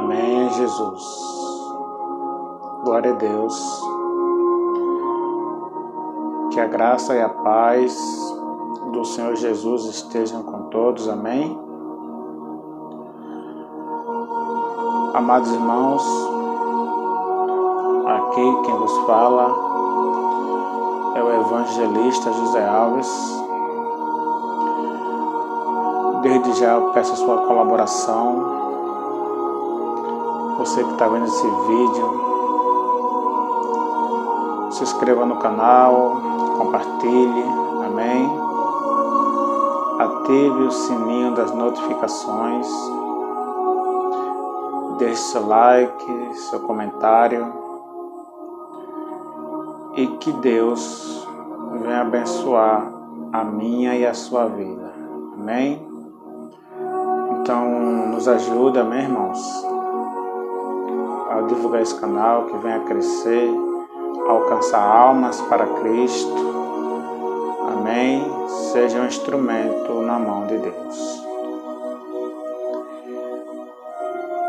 Amém, Jesus. Glória a Deus. Que a graça e a paz do Senhor Jesus estejam com todos. Amém. Amados irmãos, aqui quem vos fala é o evangelista José Alves. Desde já eu peço a sua colaboração. Você que está vendo esse vídeo, se inscreva no canal, compartilhe, amém? Ative o sininho das notificações, deixe seu like, seu comentário e que Deus venha abençoar a minha e a sua vida, amém? Então nos ajuda, amém, irmãos, a divulgar esse canal, que venha crescer, alcançar almas para Cristo, amém? Seja um instrumento na mão de Deus.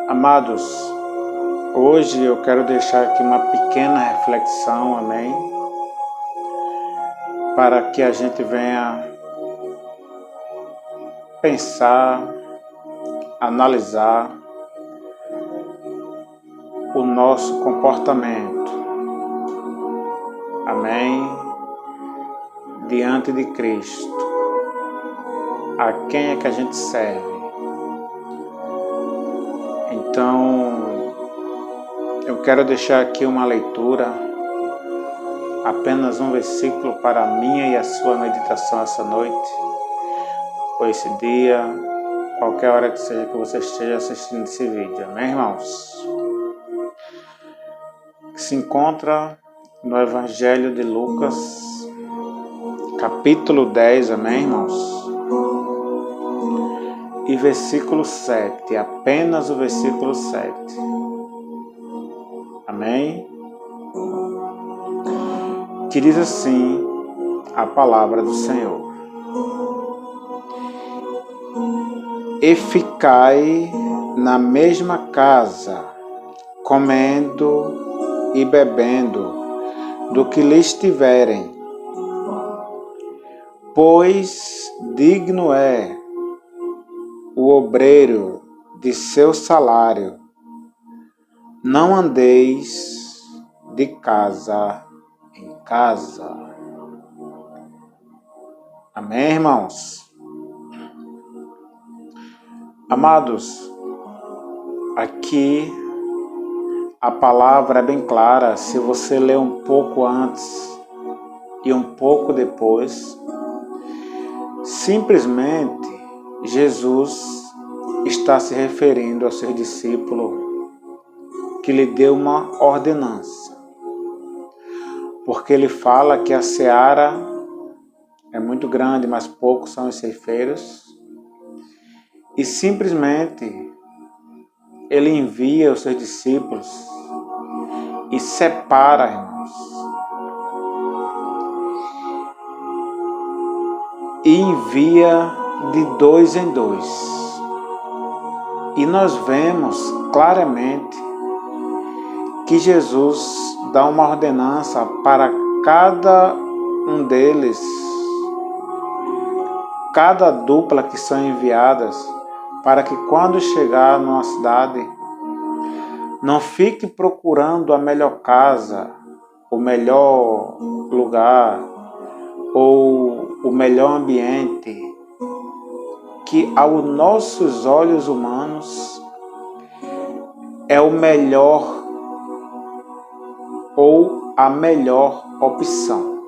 Amados, hoje eu quero deixar aqui uma pequena reflexão, amém? Para que a gente venha pensar, analisar o nosso comportamento, amém? Diante de Cristo. A quem é que a gente serve? Então, eu quero deixar aqui uma leitura, apenas um versículo para a minha e a sua meditação essa noite, ou esse dia, qualquer hora que seja que você esteja assistindo esse vídeo, amém, irmãos? Que se encontra no Evangelho de Lucas, capítulo 10, amém, irmãos? E versículo 7, apenas o versículo 7, amém? Que diz assim a palavra do Senhor: E ficai na mesma casa, comendo e bebendo do que lhes tiverem, pois digno é o obreiro de seu salário. Não andeis de casa em casa. Amém, irmãos? Amados, aqui a palavra é bem clara. Se você ler um pouco antes e um pouco depois, simplesmente Jesus está se referindo ao seu discípulo que lhe deu uma ordenança, porque ele fala que a seara é muito grande, mas poucos são os ceifeiros, e simplesmente ele envia os seus discípulos e separa, irmãos, e envia de 2 em 2. E nós vemos claramente que Jesus dá uma ordenança para cada um deles, cada dupla que são enviadas, para que quando chegar numa cidade, não fique procurando a melhor casa, o melhor lugar ou o melhor ambiente, que aos nossos olhos humanos é o melhor ou a melhor opção.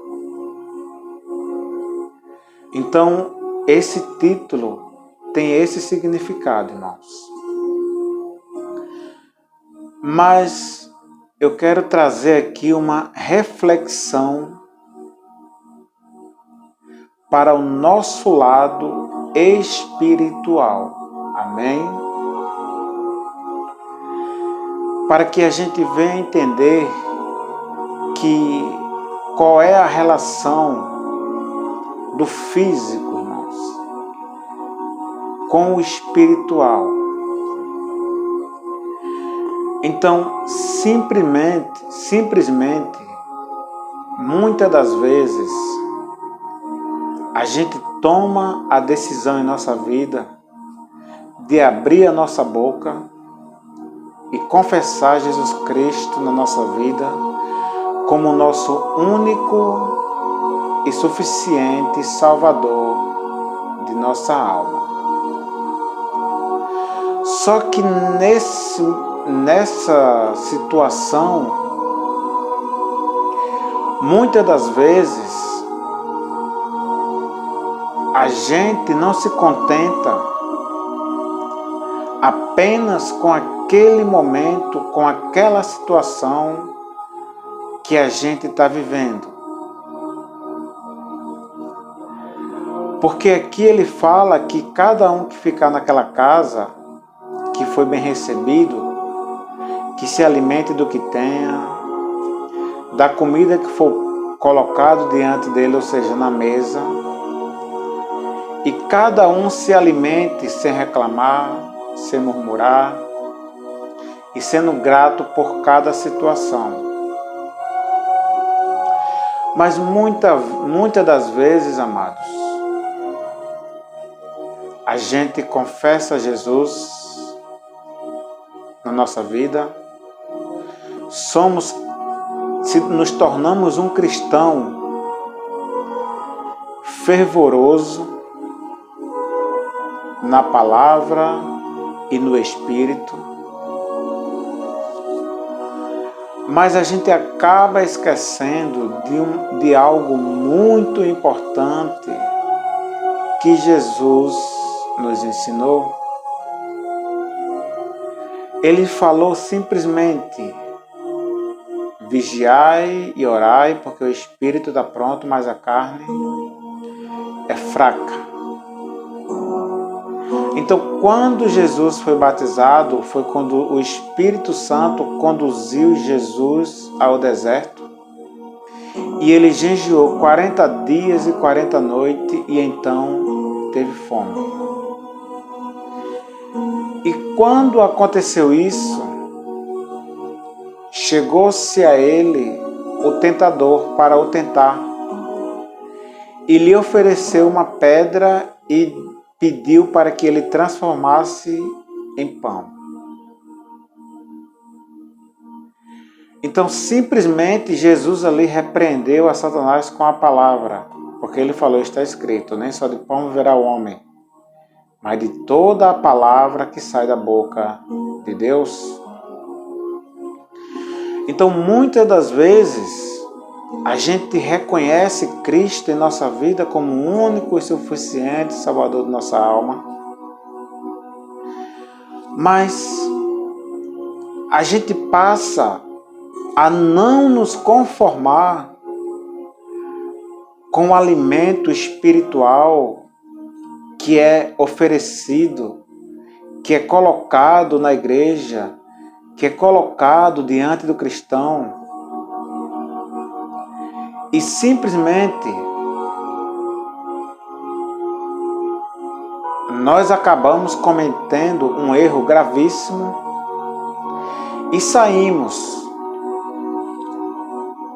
Então, esse título tem esse significado, irmãos. Mas eu quero trazer aqui uma reflexão para o nosso lado espiritual. Amém? Para que a gente venha entender qual é a relação do físico, irmãos, com o espiritual. Então, simplesmente, muitas das vezes, a gente toma a decisão em nossa vida de abrir a nossa boca e confessar Jesus Cristo na nossa vida como o nosso único e suficiente Salvador de nossa alma. Só que nessa situação, muitas das vezes, a gente não se contenta apenas com aquele momento, com aquela situação que a gente está vivendo. Porque aqui ele fala que cada um que ficar naquela casa, que foi bem recebido, que se alimente do que tenha, da comida que for colocado diante dele, ou seja, na mesa, e cada um se alimente sem reclamar, sem murmurar, e sendo grato por cada situação. Mas muitas das vezes, amados, a gente confessa Jesus na nossa vida, nos tornamos um cristão fervoroso na palavra e no Espírito, mas a gente acaba esquecendo de algo muito importante que Jesus nos ensinou. Ele falou simplesmente: vigiai e orai, porque o espírito está pronto, mas a carne é fraca. Então, quando Jesus foi batizado, foi quando o Espírito Santo conduziu Jesus ao deserto, e ele jejuou 40 dias e 40 noites, e então teve fome. E quando aconteceu isso, chegou-se a ele o tentador para o tentar, e lhe ofereceu uma pedra e pediu para que ele transformasse em pão. Então, simplesmente, Jesus ali repreendeu a Satanás com a palavra, porque ele falou: está escrito, nem só de pão viverá o homem, mas de toda a palavra que sai da boca de Deus. Então, muitas das vezes, a gente reconhece Cristo em nossa vida como o único e suficiente Salvador de nossa alma, mas a gente passa a não nos conformar com o alimento espiritual que é oferecido, que é colocado na igreja, que é colocado diante do cristão, e simplesmente nós acabamos cometendo um erro gravíssimo e saímos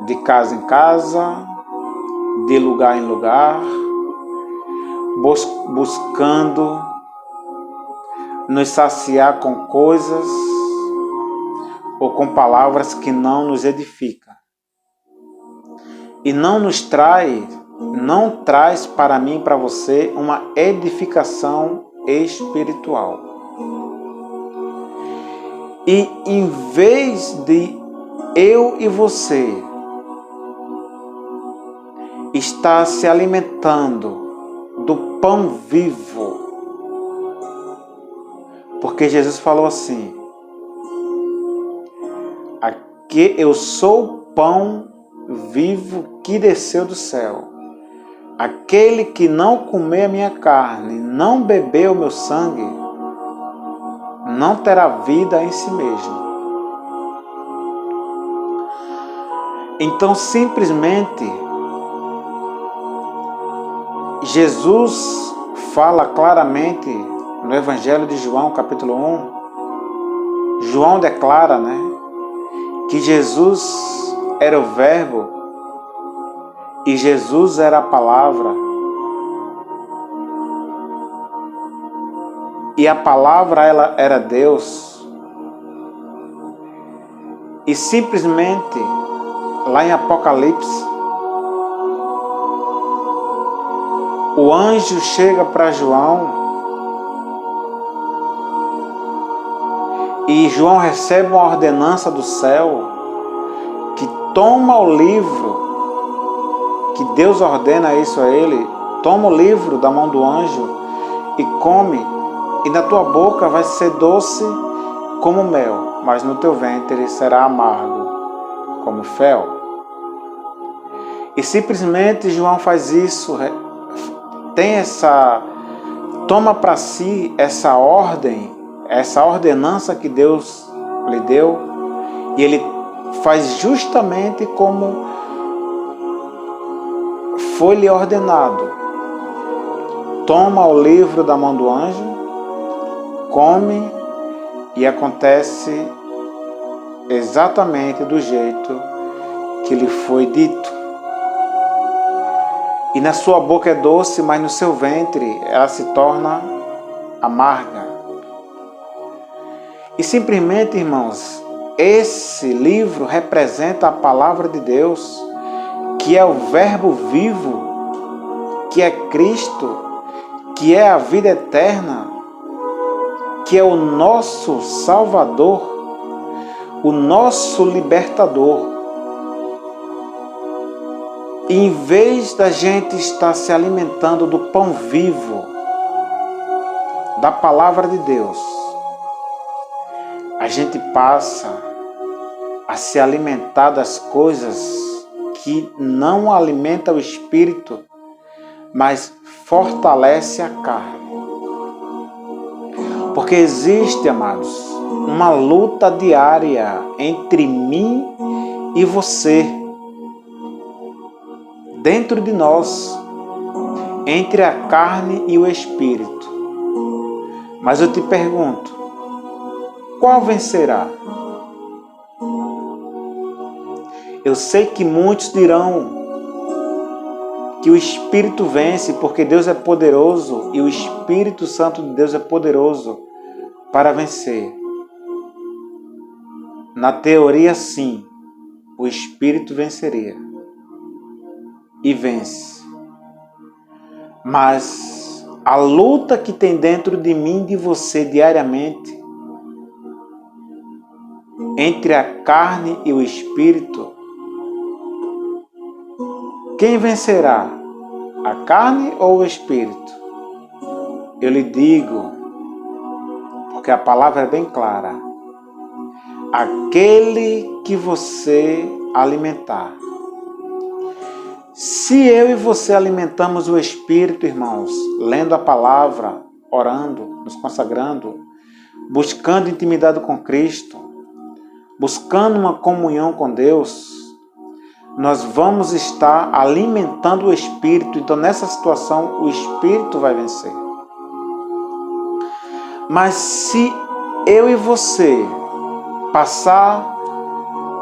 de casa em casa, de lugar em lugar, buscando nos saciar com coisas ou com palavras que não nos edificam. E não traz para mim e para você uma edificação espiritual. E em vez de eu e você estar se alimentando do pão vivo, porque Jesus falou assim: aqui eu sou o pão vivo que desceu do céu. Aquele que não comer a minha carne, não beber o meu sangue, não terá vida em si mesmo. Então, simplesmente, Jesus fala claramente no Evangelho de João, capítulo 1, João declara, que Jesus era o Verbo e Jesus era a palavra. E a palavra ela era Deus. E simplesmente, lá em Apocalipse, o anjo chega para João e João recebe uma ordenança do céu que toma o livro, que Deus ordena isso a ele, toma o livro da mão do anjo e come, e na tua boca vai ser doce como mel, mas no teu ventre será amargo como fel. E simplesmente João faz isso, toma para si essa ordem, essa ordenança que Deus lhe deu, e ele faz justamente como foi lhe ordenado. Toma o livro da mão do anjo, come, e acontece exatamente do jeito que lhe foi dito. E na sua boca é doce, mas no seu ventre ela se torna amarga. E simplesmente, irmãos, esse livro representa a palavra de Deus, que é o Verbo vivo, que é Cristo, que é a vida eterna, que é o nosso Salvador, o nosso libertador. E em vez da gente estar se alimentando do pão vivo, da palavra de Deus, a gente passa a se alimentar das coisas que não alimentam o espírito, mas fortalece a carne. Porque existe, amados, uma luta diária entre mim e você, dentro de nós, entre a carne e o espírito. Mas eu te pergunto, qual vencerá? Eu sei que muitos dirão que o Espírito vence porque Deus é poderoso e o Espírito Santo de Deus é poderoso para vencer. Na teoria, sim, o Espírito venceria e vence. Mas a luta que tem dentro de mim e de você diariamente, entre a carne e o espírito, quem vencerá? A carne ou o espírito? Eu lhe digo, porque a palavra é bem clara: aquele que você alimentar. Se eu e você alimentamos o espírito, irmãos, lendo a palavra, orando, nos consagrando, buscando intimidade com Cristo, buscando uma comunhão com Deus, nós vamos estar alimentando o espírito. Então, nessa situação, o espírito vai vencer. Mas se eu e você passar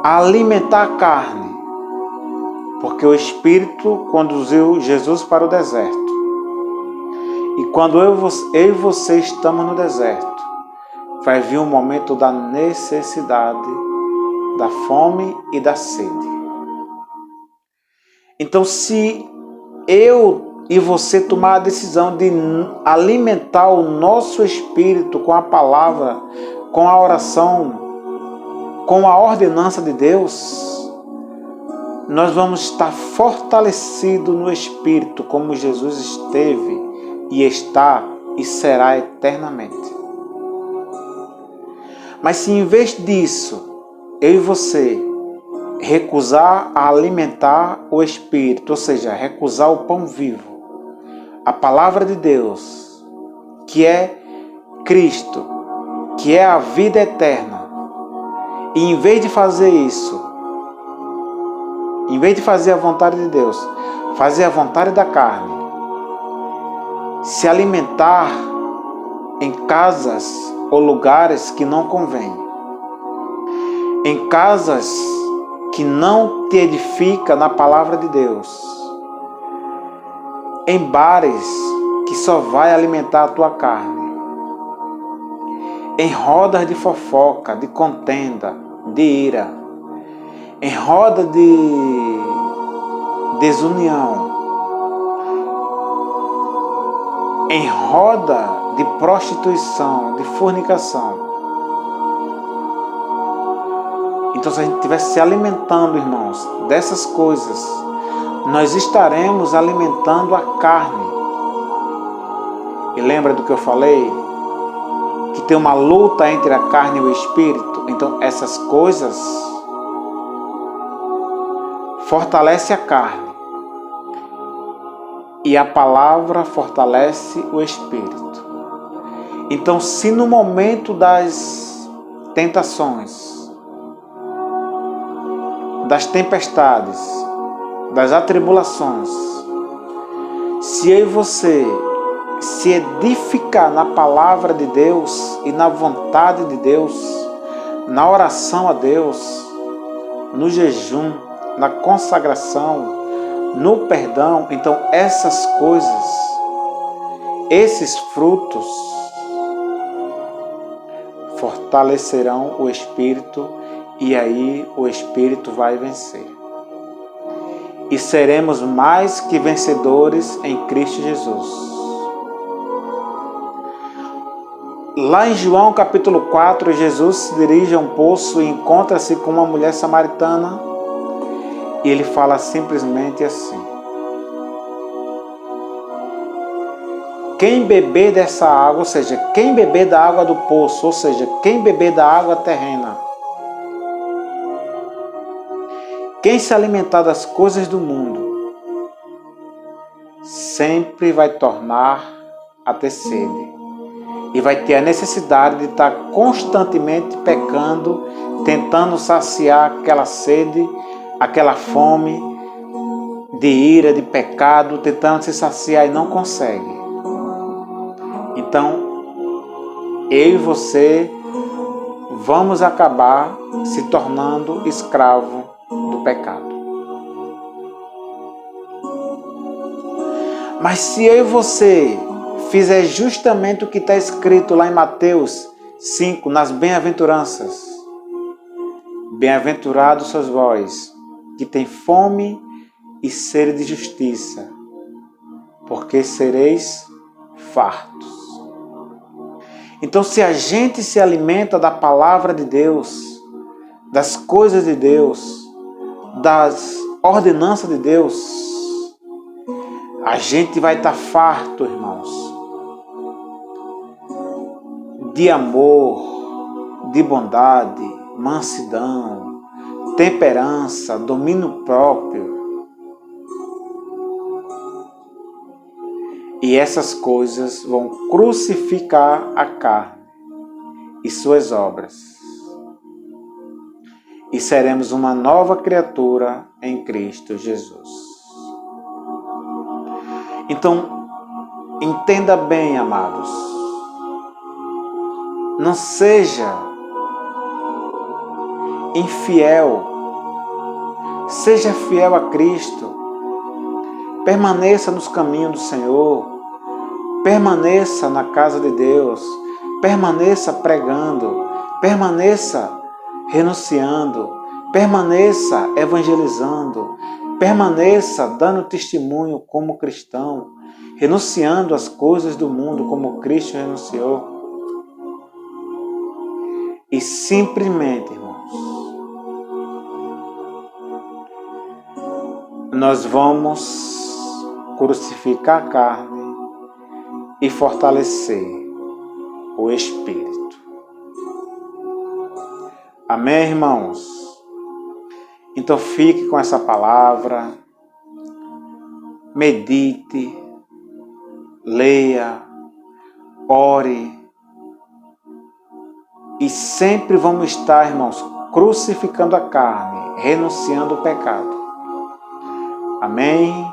a alimentar a carne, porque o espírito conduziu Jesus para o deserto, e quando eu e você estamos no deserto, vai vir um momento da necessidade, da fome e da sede. Então, se eu e você tomar a decisão de alimentar o nosso espírito com a palavra, com a oração, com a ordenança de Deus, nós vamos estar fortalecidos no espírito, como Jesus esteve e está e será eternamente. Mas se em vez disso, eu e você recusar a alimentar o espírito, ou seja, recusar o pão vivo, a palavra de Deus, que é Cristo, que é a vida eterna, e em vez de fazer isso, em vez de fazer a vontade de Deus, fazer a vontade da carne, se alimentar em casas ou lugares que não convém, em casas que não te edifica na palavra de Deus, em bares que só vai alimentar a tua carne, em rodas de fofoca, de contenda, de ira, em roda de desunião, em roda de prostituição, de fornicação. Então, se a gente estiver se alimentando, irmãos, dessas coisas, nós estaremos alimentando a carne. E lembra do que eu falei? Que tem uma luta entre a carne e o espírito. Então, essas coisas fortalecem a carne. E a palavra fortalece o espírito. Então, se no momento das tentações, das tempestades, das atribulações, se eu e você se edificar na palavra de Deus e na vontade de Deus, na oração a Deus, no jejum, na consagração, no perdão, então essas coisas, esses frutos fortalecerão o espírito e aí o espírito vai vencer. E seremos mais que vencedores em Cristo Jesus. Lá em João capítulo 4, Jesus se dirige a um poço e encontra-se com uma mulher samaritana e ele fala simplesmente assim: quem beber dessa água, ou seja, quem beber da água do poço, ou seja, quem beber da água terrena, quem se alimentar das coisas do mundo, sempre vai tornar a ter sede. E vai ter a necessidade de estar constantemente pecando, tentando saciar aquela sede, aquela fome de ira, de pecado, tentando se saciar e não consegue. Então, eu e você vamos acabar se tornando escravo do pecado. Mas se eu e você fizer justamente o que está escrito lá em Mateus 5, nas bem-aventuranças: bem-aventurados sois vós, que tem fome e sede de justiça, porque sereis fartos. Então, se a gente se alimenta da palavra de Deus, das coisas de Deus, das ordenanças de Deus, a gente vai estar farto, irmãos, de amor, de bondade, mansidão, temperança, domínio próprio. E essas coisas vão crucificar a carne e suas obras. E seremos uma nova criatura em Cristo Jesus. Então, entenda bem, amados. Não seja infiel. Seja fiel a Cristo. Permaneça nos caminhos do Senhor. Permaneça na casa de Deus. Permaneça pregando. Permaneça renunciando. Permaneça evangelizando. Permaneça dando testemunho como cristão. Renunciando às coisas do mundo como Cristo renunciou. E simplesmente, irmãos, nós vamos crucificar a carne e fortalecer o espírito. Amém, irmãos? Então fique com essa palavra, medite, leia, ore. E sempre vamos estar, irmãos, crucificando a carne, renunciando ao pecado. Amém?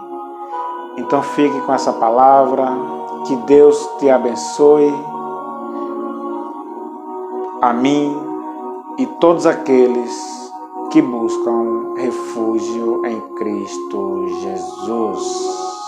Então fique com essa palavra. Que Deus te abençoe. A mim e todos aqueles que buscam refúgio em Cristo Jesus.